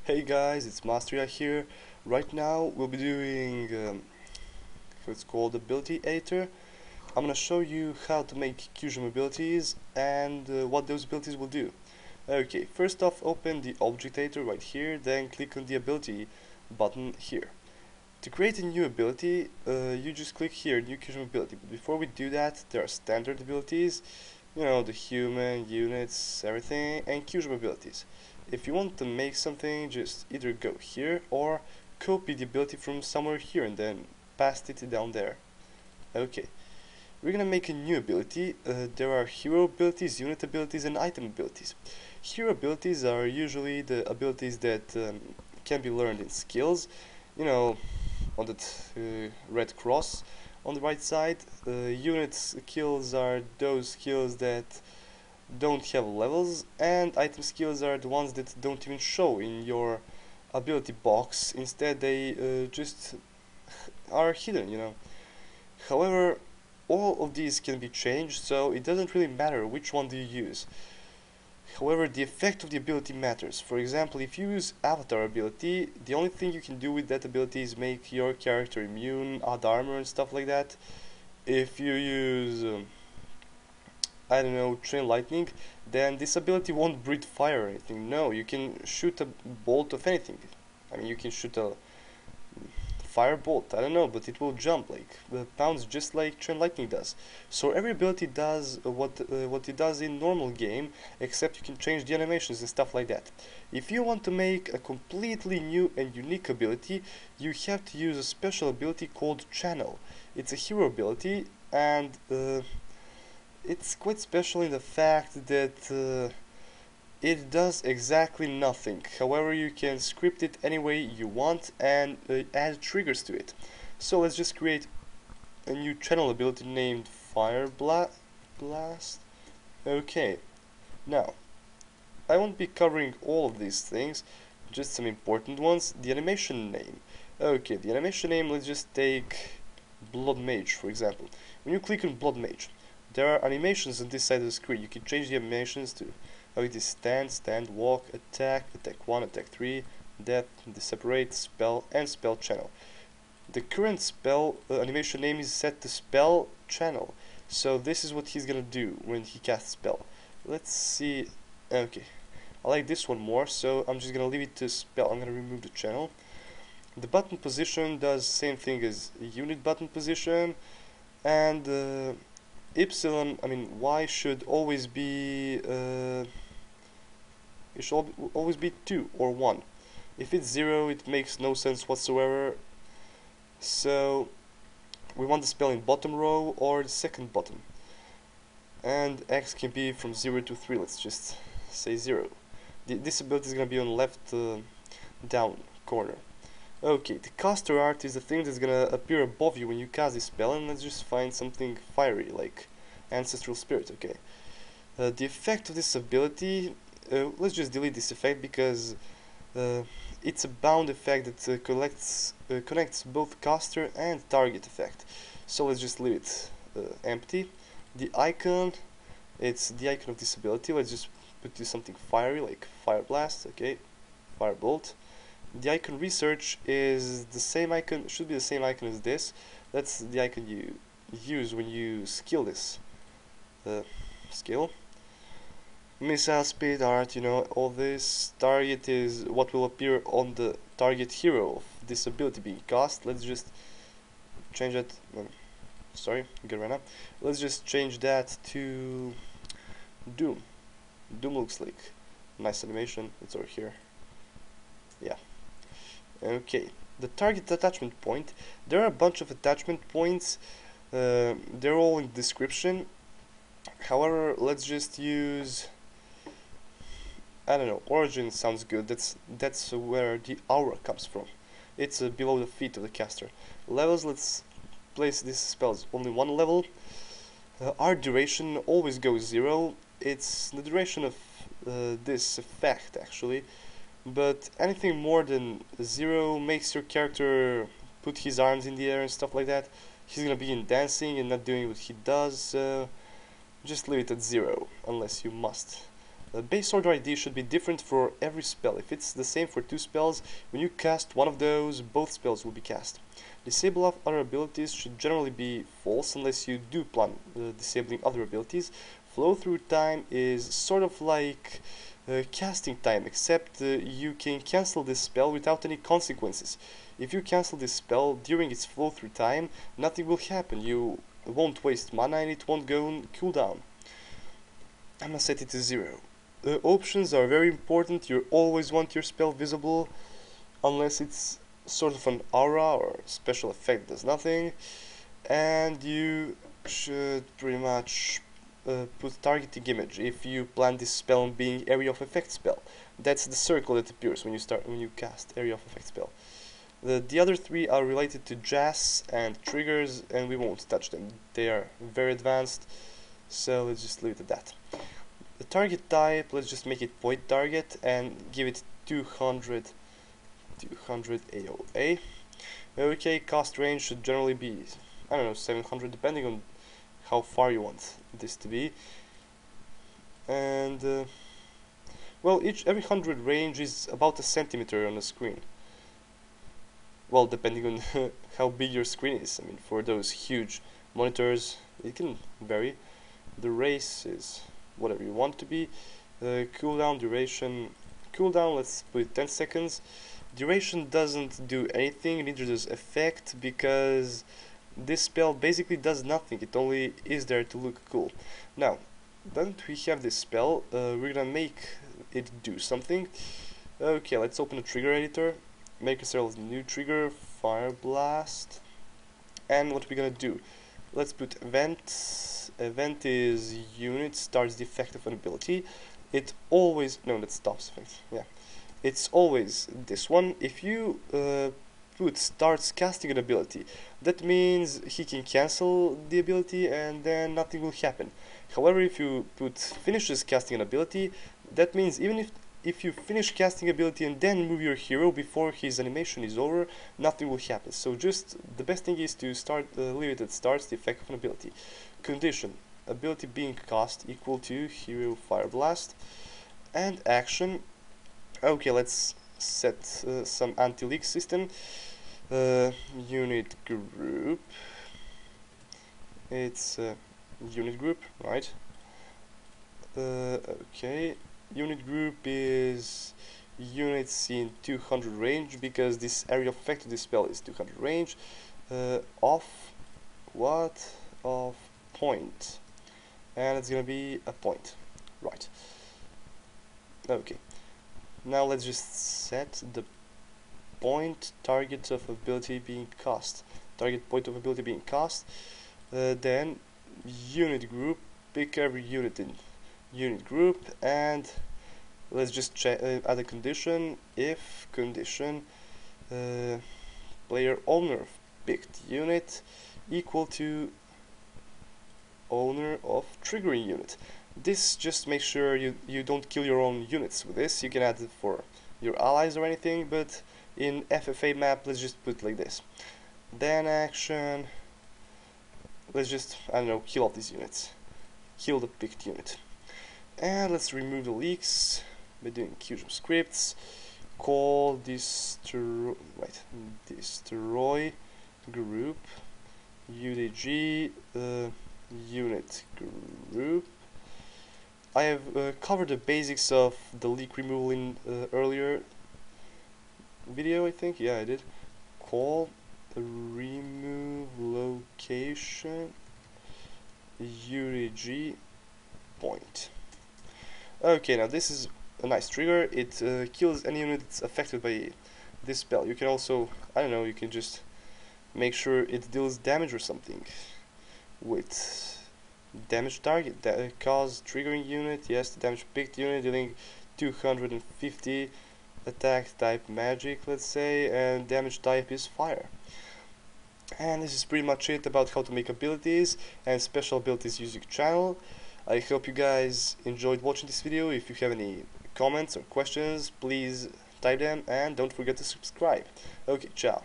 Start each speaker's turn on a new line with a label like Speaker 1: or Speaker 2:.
Speaker 1: Hey guys, it's Masterja here. Right now we'll be doing what's called ability editor. I'm gonna show you how to make custom abilities and what those abilities will do. Okay, first off open the object editor right here, then click on the ability button here. To create a new ability, you just click here, new custom ability. But before we do that, there are standard abilities, you know, the human, units, everything, and custom abilities. If you want to make something, just either go here or copy the ability from somewhere here and then paste it down there. Okay, we're gonna make a new ability. There are hero abilities, unit abilities, and item abilities. Hero abilities are usually the abilities that can be learned in skills, you know, on that red cross on the right side. Unit skills are those skills that don't have levels, and item skills are the ones that don't even show in your ability box. Instead they just are hidden, you know. However, all of these can be changed, so it doesn't really matter which one do you use. However, the effect of the ability matters. For example, if you use avatar ability, the only thing you can do with that ability is make your character immune, add armor and stuff like that. If you use I don't know, train lightning, then this ability won't breathe fire or anything. No, you can shoot a bolt of anything. I mean, you can shoot a fire bolt, I don't know, but it will jump like pounds, just like train lightning does. So every ability does what it does in normal game, except you can change the animations and stuff like that. If you want to make a completely new and unique ability, you have to use a special ability called channel. It's a hero ability, and it's quite special in the fact that it does exactly nothing. However, you can script it any way you want and add triggers to it. So let's just create a new channel ability named Fire Blast. Okay, now I won't be covering all of these things, just some important ones. The animation name. Okay, the animation name, let's just take Blood Mage for example. When you click on Blood Mage, there are animations on this side of the screen. You can change the animations to how it is stand, walk, attack 1, attack 3, death, separate, spell, and spell channel. The current spell animation name is set to spell channel. So this is what he's gonna do when he casts spell. Let's see. Okay, I like this one more, so I'm just gonna leave it to spell. I'm gonna remove the channel. The button position does same thing as unit button position, and Y should always be it should always be 2 or 1. If it's 0, it makes no sense whatsoever. So we want the spell in bottom row or the second bottom. And X can be from 0 to 3. Let's just say 0. This ability is gonna be on left down corner. Okay, the caster art is the thing that's gonna appear above you when you cast this spell, and let's just find something fiery like Ancestral Spirit. Okay, the effect of this ability, let's just delete this effect because it's a bound effect that connects both caster and target effect. So let's just leave it empty. The icon, it's the icon of this ability. Let's just put this something fiery like Fire Blast. Okay, Firebolt. The icon research is the same icon, should be the same icon as this. That's the icon you use when you skill this skill. Missile speed art, you know, all this. Target is what will appear on the target hero of this ability being cast. Let's just change that. Sorry, good right now. Let's just change that to Doom. Doom looks like nice animation. It's over here. Yeah. Okay, the target attachment point. There are a bunch of attachment points. They're all in the description. However, let's just use, I don't know, origin sounds good. That's where the aura comes from. It's below the feet of the caster. Levels, let's place this spell's only one level. Our duration always goes 0. It's the duration of this effect actually. But anything more than 0 makes your character put his arms in the air and stuff like that. He's gonna be in dancing and not doing what he does, so just leave it at 0, unless you must. Base order ID should be different for every spell. If it's the same for 2 spells, when you cast one of those, both spells will be cast. Disable of other abilities should generally be false unless you do plan disabling other abilities. Flow through time is sort of like casting time, except you can cancel this spell without any consequences. If you cancel this spell during its flow through time, nothing will happen. You won't waste mana and it won't go on cooldown. I'm gonna set it to 0. Options are very important. You always want your spell visible, unless it's sort of an aura or special effect does nothing. And you should pretty much put targeting image if you plan this spell on being area of effect spell. That's the circle that appears when you cast area of effect spell. The other 3 are related to jazz and triggers, and we won't touch them. They are very advanced, so let's just leave it at that. The target type, let's just make it point target and give it 200 AOA. Okay, cast range should generally be, I don't know, 700, depending on how far you want this to be. And well, every 100 range is about a centimeter on the screen. Well, depending on how big your screen is. I mean, for those huge monitors, it can vary. The race is whatever you want to be. Cooldown, duration, cooldown, let's put it 10 seconds. Duration doesn't do anything, neither does effect, because this spell basically does nothing. It only is there to look cool. Now, then we have this spell, we're gonna make it do something. Okay, let's open a trigger editor, make ourselves a new trigger, Fire Blast, and what we're gonna do, let's put event. Event is unit starts the effect of an ability. It always, no, that stops effect, yeah. It's always this one. If you put starts casting an ability, that means he can cancel the ability and then nothing will happen. However, if you put finishes casting an ability, that means even if you finish casting ability and then move your hero before his animation is over, nothing will happen. So just the best thing is to leave it at starts the effect of an ability. Condition, ability being cast equal to hero Fire Blast. And action, okay, let's set some anti-leak system. Unit group, it's unit group, right? Okay, unit group is units in 200 range, because this area of effect of this spell is 200 range. Of point, and it's gonna be a point, right? Okay, now let's just set the point target of ability being cast, target point of ability being cast. Then unit group, pick every unit in unit group, and let's just add a condition. If condition player owner of picked unit equal to owner of triggering unit. This just makes sure you don't kill your own units with this. You can add it for your allies or anything, but in FFA map, let's just put it like this. Then action, let's just, I don't know, kill all these units. Kill the picked unit. And let's remove the leaks by doing QGIM scripts. Call destroy group UDG unit group. I have covered the basics of the leak removal in earlier video, I think. Yeah, I did. Call remove location UDG point. Okay, now this is a nice trigger. It kills any unit that's affected by this spell. You can also, I don't know, you can just make sure it deals damage or something with damage target, cause triggering unit, yes, the damage picked unit dealing 250, attack type magic, let's say, and damage type is fire. And this is pretty much it about how to make abilities and special abilities using channel. I hope you guys enjoyed watching this video. If you have any comments or questions, please type them, and don't forget to subscribe. Okay, ciao.